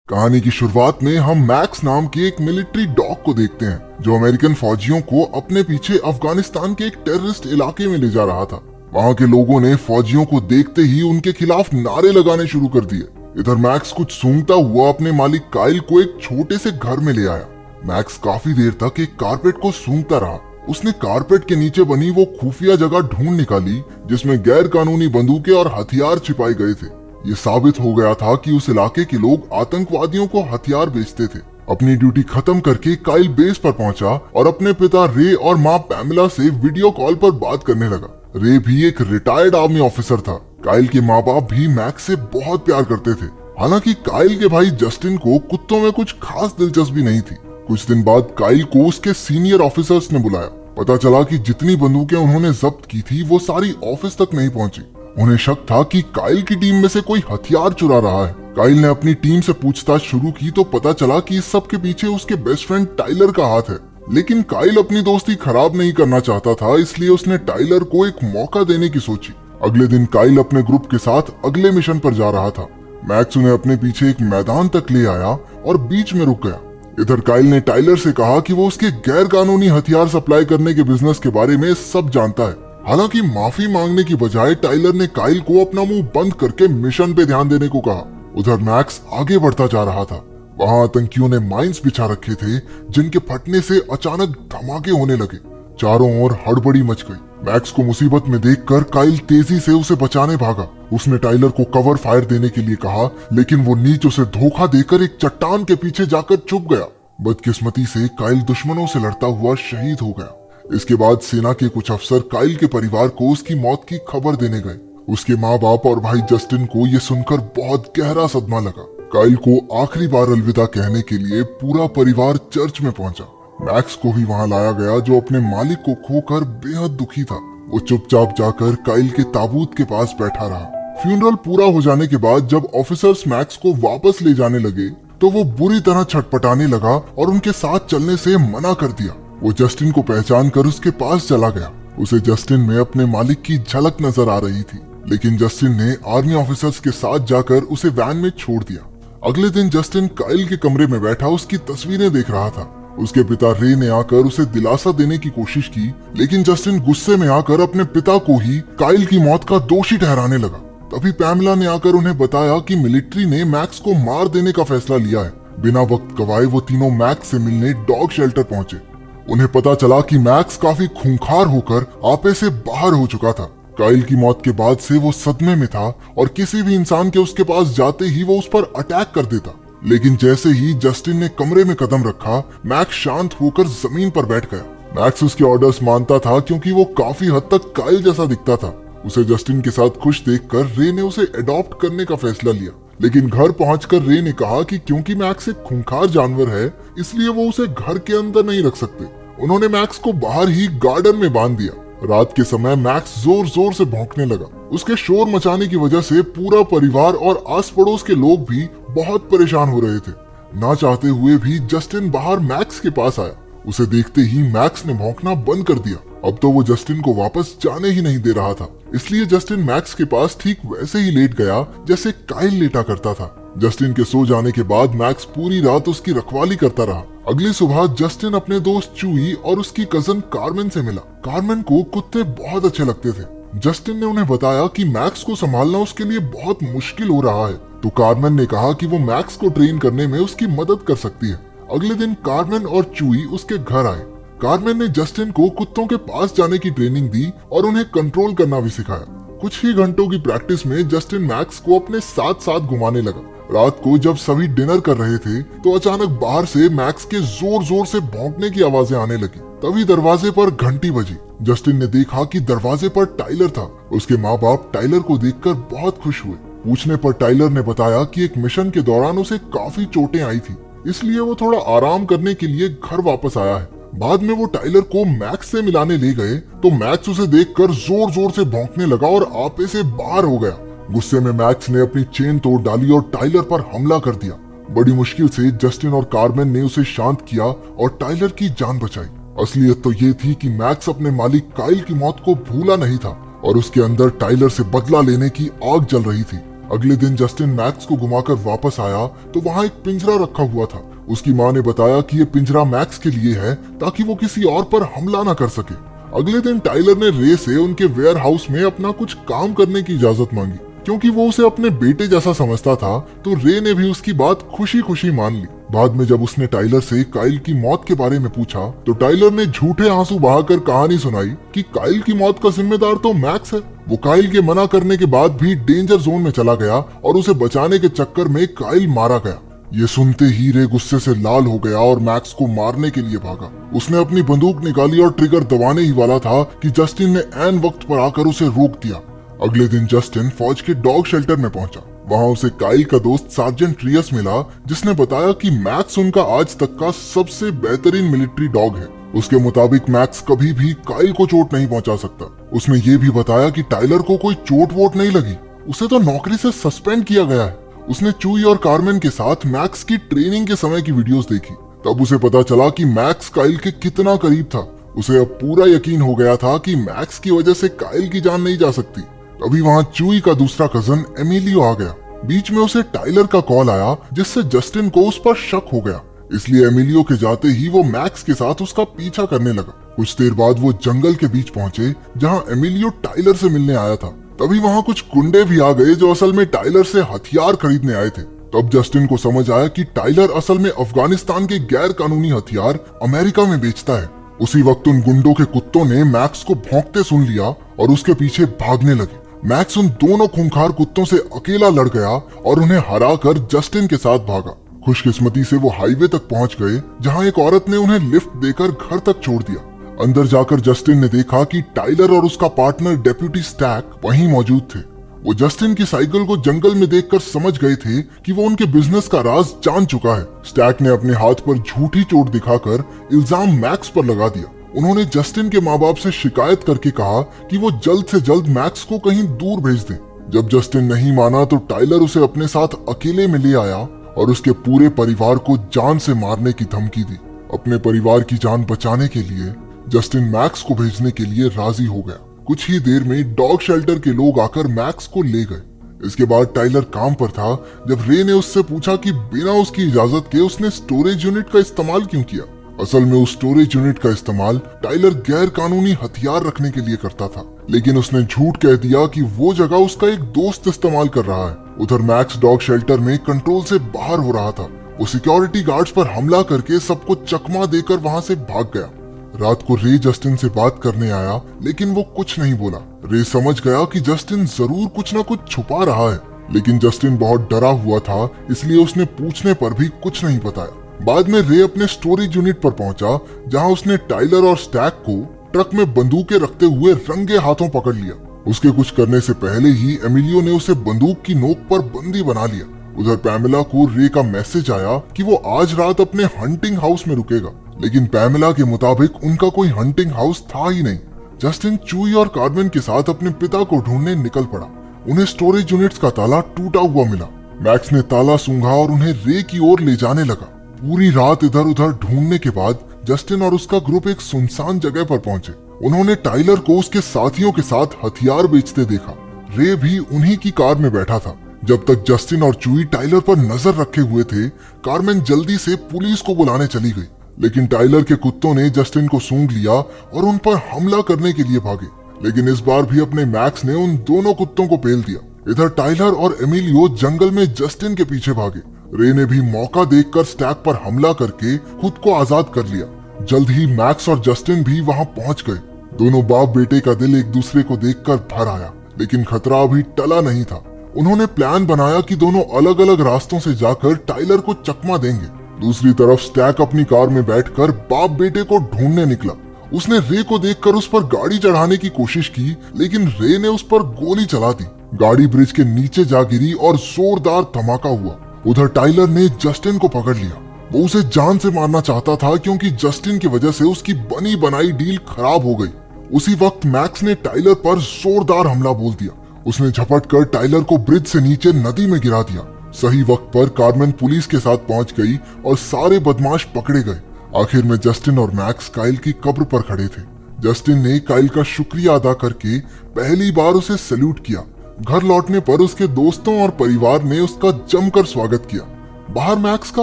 कहानी की शुरुआत में हम मैक्स नाम के एक मिलिट्री डॉग को देखते हैं जो अमेरिकन फौजियों को अपने पीछे अफगानिस्तान के एक टेररिस्ट इलाके में ले जा रहा था। वहाँ के लोगों ने फौजियों को देखते ही उनके खिलाफ नारे लगाने शुरू कर दिए। इधर मैक्स कुछ सूंघता हुआ अपने मालिक काइल को एक छोटे से घर में ले आया। मैक्स काफी देर तक एक कारपेट को सूंघता रहा। उसने कारपेट के नीचे बनी वो खुफिया जगह ढूंढ निकाली जिसमें गैर कानूनी बंदूकें और हथियार छिपाए गए थे। ये साबित हो गया था कि उस इलाके के लोग आतंकवादियों को हथियार बेचते थे। अपनी ड्यूटी खत्म करके काइल बेस पर पहुंचा और अपने पिता रे और माँ पैमेला से वीडियो कॉल पर बात करने लगा। रे भी एक रिटायर्ड आर्मी ऑफिसर था। काइल के माँ बाप भी मैक्स से बहुत प्यार करते थे। हालांकि काइल के भाई जस्टिन को कुत्तों में कुछ खास दिलचस्पी नहीं थी। कुछ दिन बाद काइल को उसके सीनियर ऑफिसर्स ने बुलाया। पता चला कि जितनी बंदूकें उन्होंने जब्त की थी वो सारी ऑफिस तक नहीं पहुंची। उन्हें शक था कि काइल की टीम में से कोई हथियार चुरा रहा है। काइल ने अपनी टीम से पूछताछ शुरू की तो पता चला कि इस सब के पीछे उसके बेस्ट फ्रेंड टाइलर का हाथ है। लेकिन काइल अपनी दोस्ती खराब नहीं करना चाहता था, इसलिए उसने टाइलर को एक मौका देने की सोची। अगले दिन काइल अपने ग्रुप के साथ अगले मिशन पर जा रहा था। मैक्स उन्हें अपने पीछे एक मैदान तक ले आया और बीच में रुक गया। इधर काइल ने टाइलर से कहा कि वो उसके गैर कानूनी हथियार सप्लाई करने के बिजनेस के बारे में सब जानता है। हालांकि माफी मांगने की बजाय टाइलर ने काइल को अपना मुंह बंद करके मिशन पे ध्यान देने को कहा। उधर मैक्स आगे बढ़ता जा रहा था। वहां आतंकियों ने माइंस बिछा रखे थे जिनके फटने से अचानक धमाके होने लगे। चारों ओर हड़बड़ी मच गई। मैक्स को मुसीबत में देखकर काइल तेजी से उसे बचाने भागा। उसने टाइलर को कवर फायर देने के लिए कहा, लेकिन वो नीच उसे धोखा देकर एक चट्टान के पीछे जाकर छुप गया। बदकिस्मती से काइल दुश्मनों से लड़ता हुआ शहीद हो गया। इसके बाद सेना के कुछ अफसर काइल के परिवार को उसकी मौत की खबर देने गए। उसके माँ बाप और भाई जस्टिन को ये सुनकर बहुत गहरा सदमा लगा। काइल को आखिरी बार अलविदा कहने के लिए पूरा परिवार चर्च में पहुंचा। मैक्स को भी वहां लाया गया जो अपने मालिक को खोकर बेहद दुखी था। वो चुपचाप जाकर काइल के ताबूत के पास बैठा रहा। फ्यूनरल पूरा हो जाने के बाद जब ऑफिसर्स मैक्स को वापस ले जाने लगे तो वो बुरी तरह छटपटाने लगा और उनके साथ चलने से मना कर दिया। वो जस्टिन को पहचान कर उसके पास चला गया। उसे जस्टिन में अपने मालिक की झलक नजर आ रही थी, लेकिन जस्टिन ने आर्मी ऑफिसर्स के साथ जाकर उसे वैन में छोड़ दिया। अगले दिन जस्टिन काइल के कमरे में बैठा उसकी तस्वीरें देख रहा था। उसके पिता रे ने आकर उसे दिलासा देने की कोशिश की, लेकिन जस्टिन गुस्से में आकर अपने पिता को ही काइल की मौत का दोषी ठहराने लगा। तभी पैमेला ने आकर उन्हें बताया कि मिलिट्री ने मैक्स को मार देने का फैसला लिया है। बिना वक्त गवाए वो तीनों मैक्स से मिलने डॉग शेल्टर पहुंचे। उन्हें पता चला कि मैक्स काफी खूंखार होकर आपे से बाहर हो चुका था। काइल की मौत के बाद से वो सदमे में था और किसी भी इंसान के उसके पास जाते ही वो उस पर अटैक कर देता। लेकिन जैसे ही जस्टिन ने कमरे में कदम रखा, मैक्स शांत होकर जमीन पर बैठ गया। मैक्स उसके ऑर्डर्स मानता था क्योंकि वो काफी हद तक काइल जैसा दिखता था। उसे जस्टिन के साथ खुश देखकर रे ने उसे अडॉप्ट करने का फैसला लिया, लेकिन घर पहुंचकर रे ने कहा कि क्योंकि मैक्स एक खूंखार जानवर है इसलिए वो उसे घर के अंदर नहीं रख सकते। उन्होंने मैक्स को बाहर ही गार्डन में बांध दिया। रात के समय मैक्स जोर जोर से भौंकने लगा। उसके शोर मचाने की वजह से पूरा परिवार और आस पड़ोस के लोग भी बहुत परेशान हो रहे थे। ना चाहते हुए भी जस्टिन बाहर मैक्स के पास आया। उसे देखते ही मैक्स ने भौंकना बंद कर दिया। अब तो वो जस्टिन को वापस जाने ही नहीं दे रहा था, इसलिए जस्टिन मैक्स के पास ठीक वैसे ही लेट गया जैसे काइल लेटा करता था। जस्टिन के सो जाने के बाद मैक्स पूरी रात उसकी रखवाली करता रहा। अगली सुबह जस्टिन अपने दोस्त चूई और उसकी कजन कार्मेन से मिला। कार्मेन को कुत्ते बहुत अच्छे लगते थे। जस्टिन ने उन्हें बताया कि मैक्स को संभालना उसके लिए बहुत मुश्किल हो रहा है, तो कार्मेन ने कहा कि वो मैक्स को ट्रेन करने में उसकी मदद कर सकती है। अगले दिन कार्मेन और चूई उसके घर आए। कार्मेन ने जस्टिन को कुत्तों के पास जाने की ट्रेनिंग दी और उन्हें कंट्रोल करना भी सिखाया। कुछ ही घंटों की प्रैक्टिस में जस्टिन मैक्स को अपने साथ साथ घुमाने लगा। रात को जब सभी डिनर कर रहे थे तो अचानक बाहर से मैक्स के जोर जोर से भौंकने की आवाजें आने लगी। तभी दरवाजे पर घंटी बजी। जस्टिन ने देखा कि दरवाजे पर टाइलर था। उसके माँ बाप टाइलर को देखकर बहुत खुश हुए। पूछने पर टाइलर ने बताया कि एक मिशन के दौरान उसे काफी चोटें आई थी, इसलिए वो थोड़ा आराम करने के लिए घर वापस आया है। बाद में वो टाइलर को मैक्स से मिलाने ले गए तो मैक्स उसे देखकर जोर जोर से भौंकने लगा और आपे से बाहर हो गया। गुस्से में मैक्स ने अपनी चेन तोड़ डाली और टाइलर पर हमला कर दिया। बड़ी मुश्किल से जस्टिन और कार्मेन ने उसे शांत किया और टाइलर की जान बचाई। असलियत तो ये थी कि मैक्स अपने मालिक काइल की मौत को भूला नहीं था और उसके अंदर टाइलर से बदला लेने की आग जल रही थी। अगले दिन जस्टिन मैक्स को घुमाकर वापस आया तो वहाँ एक पिंजरा रखा हुआ था। उसकी माँ ने बताया कि ये पिंजरा मैक्स के लिए है ताकि वो किसी और पर हमला न कर सके। अगले दिन टाइलर ने रे से उनके वेयर हाउस में अपना कुछ काम करने की इजाजत मांगी। क्योंकि वो उसे अपने बेटे जैसा समझता था तो रे ने भी उसकी बात खुशी खुशी मान ली। बाद में जब उसने टाइलर से काइल की मौत के बारे में पूछा तो टाइलर ने झूठे आंसू बहाकर कहानी सुनाई कि काइल की मौत का जिम्मेदार तो मैक्स है। वो काइल के मना करने के बाद भी डेंजर जोन में चला गया और उसे बचाने के चक्कर में काइल मारा गया। ये सुनते ही रे गुस्से से लाल हो गया और मैक्स को मारने के लिए भागा। उसने अपनी बंदूक निकाली और ट्रिगर दबाने ही वाला था कि जस्टिन ने ऐन वक्त पर आकर उसे रोक दिया। अगले दिन जस्टिन फौज के डॉग शेल्टर में पहुंचा। वहां उसे काइल का दोस्त सार्जेंट रियस मिला, जिसने बताया कि मैक्स उनका आज तक का सबसे बेहतरीन मिलिट्री डॉग है। उसके मुताबिक मैक्स कभी भी काइल को चोट नहीं पहुंचा सकता। उसने ये भी बताया कि टाइलर को कोई चोट वोट नहीं लगी, उसे तो नौकरी से सस्पेंड किया गया है। उसने चूई और कार्मेन के साथ मैक्स की ट्रेनिंग के समय की वीडियोस देखी। तब उसे पता चला कि मैक्स काइल के कितना करीब था। उसे अब पूरा यकीन हो गया था कि मैक्स की वजह से काइल की जान नहीं जा सकती। तभी वहाँ चूई का दूसरा कजन एमिलियो आ गया। बीच में उसे टाइलर का कॉल आया, जिससे जस्टिन को उस पर शक हो गया। इसलिए एमिलियो के जाते ही वो मैक्स के साथ उसका पीछा करने लगा। कुछ देर बाद वो जंगल के बीच पहुंचे जहाँ एमिलियो टाइलर से मिलने आया था। तभी वहाँ कुछ गुंडे भी आ गए जो असल में टाइलर से हथियार खरीदने आए थे। तब जस्टिन को समझ आया कि टाइलर असल में अफगानिस्तान के गैर कानूनी हथियार अमेरिका में बेचता है। उसी वक्त उन गुंडों के कुत्तों ने मैक्स को भौंकते सुन लिया और उसके पीछे भागने लगे। मैक्स उन दोनों खूंखार कुत्तों से अकेला लड़ गया और उन्हें हराकर जस्टिन के साथ भागा। खुशकिस्मती से वो हाईवे तक पहुंच गए, जहां एक औरत ने उन्हें लिफ्ट देकर घर तक छोड़ दिया। अंदर जाकर जस्टिन ने देखा कि टाइलर और उसका पार्टनर डेप्यूटी स्टैक वहीं मौजूद थे। वो जस्टिन की साइकिल को जंगल में देखकर समझ गए थे कि वो उनके बिजनेस का राज जान चुका है। स्टैक ने अपने हाथ पर झूठी चोट दिखाकर इल्जाम मैक्स पर लगा दिया। उन्होंने जस्टिन के माँ बाप से शिकायत करके कहा कि वो जल्द से जल्द मैक्स को कहीं दूर भेज दें। जब जस्टिन नहीं माना तो टाइलर उसे अपने साथ अकेले में ले आया और उसके पूरे परिवार को जान से मारने की धमकी दी। अपने परिवार की जान बचाने के लिए जस्टिन मैक्स को भेजने के लिए राजी हो गया। कुछ ही देर में डॉग शेल्टर के लोग आकर मैक्स को ले गए। इसके बाद टाइलर काम पर था जब रे ने उससे पूछा कि बिना उसकी इजाजत के उसने स्टोरेज यूनिट का इस्तेमाल क्यों किया। असल में उस स्टोरेज यूनिट का इस्तेमाल टाइलर गैर कानूनी हथियार रखने के लिए करता था, लेकिन उसने झूठ कह दिया कि वो जगह उसका एक दोस्त इस्तेमाल कर रहा है। उधर मैक्स डॉग शेल्टर में कंट्रोल से बाहर हो रहा था। वो सिक्योरिटी गार्ड्स पर हमला करके सबको चकमा देकर वहां से भाग गया। रात को रे जस्टिन से बात करने आया, लेकिन वो कुछ नहीं बोला। रे समझ गया कि जस्टिन जरूर कुछ न कुछ छुपा रहा है, लेकिन जस्टिन बहुत डरा हुआ था, इसलिए उसने पूछने पर भी कुछ नहीं बताया। बाद में रे अपने स्टोरेज यूनिट पर पहुंचा, जहां उसने टाइलर और स्टैक को ट्रक में बंदूकें रखते हुए रंगे हाथों पकड़ लिया। उसके कुछ करने से पहले ही एमिलियो ने उसे बंदूक की नोक पर बंदी बना लिया। उधर पैमेला को रे का मैसेज आया कि वो आज रात अपने हंटिंग हाउस में रुकेगा, लेकिन पैमेला के मुताबिक उनका कोई हंटिंग हाउस था ही नहीं। जस्टिन चूई और कार्मेन के साथ अपने पिता को ढूंढने निकल पड़ा। उन्हें स्टोरेज यूनिट्स का ताला टूटा हुआ मिला। मैक्स ने ताला सूंघा और उन्हें रे की ओर ले जाने लगा। पूरी रात इधर उधर ढूंढने के बाद जस्टिन और उसका ग्रुप एक सुनसान जगह पर पहुंचे। उन्होंने टाइलर को उसके साथियों के साथ हथियार बेचते देखा। रे भी उन्हीं की कार में बैठा था। जब तक जस्टिन और चूई टाइलर पर नजर रखे हुए थे, कार्मेन जल्दी से पुलिस को बुलाने चली गई, लेकिन टाइलर के कुत्तों ने जस्टिन को सूंघ लिया और उन पर हमला करने के लिए भागे। लेकिन इस बार भी अपने मैक्स ने उन दोनों कुत्तों को पेल दिया। इधर टाइलर और एमिलियो जंगल में जस्टिन के पीछे भागे। रे ने भी मौका देखकर स्टैक पर हमला करके खुद को आजाद कर लिया। जल्द ही मैक्स और जस्टिन भी वहां पहुंच गए। दोनों बाप बेटे का दिल एक दूसरे को देखकर भर आया, लेकिन खतरा अभी टला नहीं था। उन्होंने प्लान बनाया कि दोनों अलग अलग रास्तों से जाकर टाइलर को चकमा देंगे। दूसरी तरफ स्टैक अपनी कार में बैठकर बाप बेटे को ढूंढने निकला। उसने रे को देखकर उस पर गाड़ी चढ़ाने की कोशिश की, लेकिन रे ने उस पर गोली चला दी। गाड़ी ब्रिज के नीचे जा गिरी और जोरदार धमाका हुआ। उधर टाइलर ने जस्टिन को पकड़ लिया। वो उसे जान से मारना चाहता था, क्योंकि जस्टिन की वजह से उसकी बनी बनाई डील खराब हो गई। उसी वक्त मैक्स ने टाइलर पर जोरदार हमला बोल दिया। उसने झपट कर टाइलर को ब्रिज से नीचे नदी में गिरा दिया। सही वक्त पर कार्मेन पुलिस के साथ पहुंच गई और सारे बदमाश पकड़े गए। आखिर में जस्टिन और मैक्स काइल की कब्र पर खड़े थे। जस्टिन ने काइल का शुक्रिया अदा करके पहली बार उसे सैल्यूट किया, घर लौटने पर उसके दोस्तों और परिवार ने उसका जमकर स्वागत किया। बाहर मैक्स का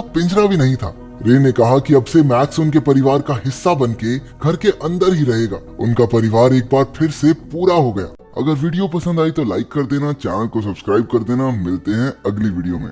पिंजरा भी नहीं था। रे ने कहा कि अब से मैक्स उनके परिवार का हिस्सा बनके घर के अंदर ही रहेगा। उनका परिवार एक बार फिर से पूरा हो गया। अगर वीडियो पसंद आई तो लाइक कर देना, चैनल को सब्सक्राइब कर देना। मिलते हैं अगली वीडियो में।